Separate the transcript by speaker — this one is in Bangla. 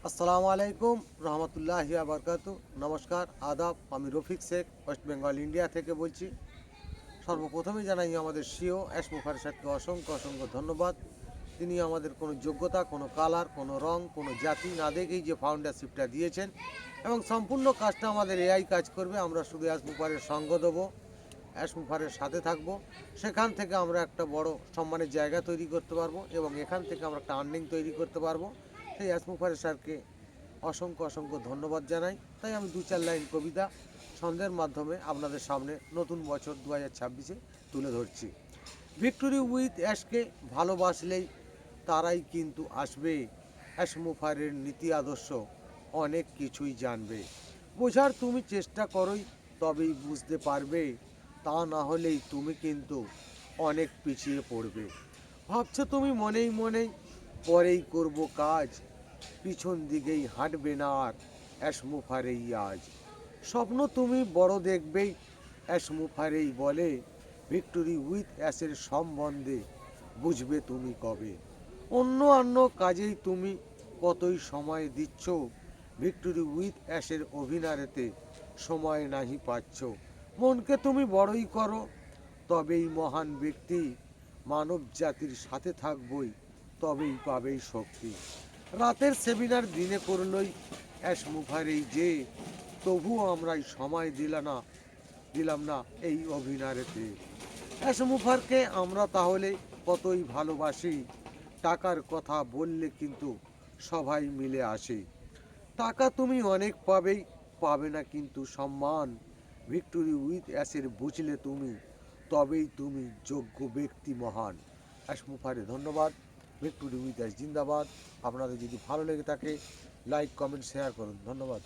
Speaker 1: আসসালামু আলাইকুম রহমতুল্লাহি বারকাতু। নমস্কার, আদাব। আমি রফিক শেখ, ওয়েস্ট বেঙ্গল ইন্ডিয়া থেকে বলছি। সর্বপ্রথমেই জানাই আমাদের সিও এসমুফার সাহেবকে অসংখ্য অসংখ্য ধন্যবাদ। তিনি আমাদের কোনো যোগ্যতা, কোনো কালার, কোনো রং, কোনো জাতি না দেখেই যে ফাউন্ডারশিপটা দিয়েছেন এবং সম্পূর্ণ কাজটা আমাদের এআই কাজ করবে। আমরা শুধু এসমুফারের সঙ্গ দেবো, এসমুফারের সাথে থাকবো। সেখান থেকে আমরা একটা বড় সম্মানের জায়গা তৈরি করতে পারবো এবং এখান থেকে আমরা একটা আর্নিং তৈরি করতে পারবো। সেই এসমুফারের স্যারকে অসংখ্য অসংখ্য ধন্যবাদ জানাই। তাই আমি 2-4 লাইন কবিতা ছন্দের মাধ্যমে আপনাদের সামনে নতুন বছর 2026-এ তুলে ধরছি। ভিক্টোরি উইথ অ্যাশকে ভালোবাসলেই তারাই কিন্তু আসবে। অ্যাসমুফারের নীতি আদর্শ অনেক কিছুই জানবে। বোঝার তুমি চেষ্টা করোই, তবেই বুঝতে পারবে। তা না হলেই তুমি কিন্তু অনেক পিছিয়ে পড়বে। ভাবছো তুমি মনেই মনেই পরেই করব কাজ, পিছন দিকেই হাঁটবে না আর অ্যাসমুফারেই আজ। স্বপ্ন তুমি বড় দেখবেই, অ্যাসমুফারেই বলে। ভিক্টোরি উইথ অ্যাসের সম্বন্ধে বুঝবে তুমি কবে। অন্য কাজেই তুমি কতই সময় দিচ্ছ, ভিক্টোরি উইথ অ্যাসের অভিনয়তে সময় নাহি পাচ্ছ। মনকে তুমি বড়ই করো, তবেই মহান ব্যক্তি। মানব জাতির সাথে থাকবই, তবেই পাবেই শক্তি। রাতের সেমিনার দিনে করলই অ্যাসমুফারেই যে, তবুও আমরাই সময় দিলাম না এই অভিনয়তে। অ্যাসমুফারকে আমরা তাহলে কতই ভালোবাসি, টাকার কথা বললে কিন্তু সবাই মিলে আসে। টাকা তুমি অনেক পাবেই, পাবে না কিন্তু সম্মান। ভিক্টোরি উইথ অ্যাসের বুঝলে তুমি, তবেই তুমি যোগ্য ব্যক্তি মহান। অ্যাসমুফারে ধন্যবাদ। ভিক্টোরি উইথ অ্যাস জিন্দাবাদ। আপনাদের যদি ভালো লেগে থাকে, লাইক, কমেন্ট, শেয়ার করুন। ধন্যবাদ।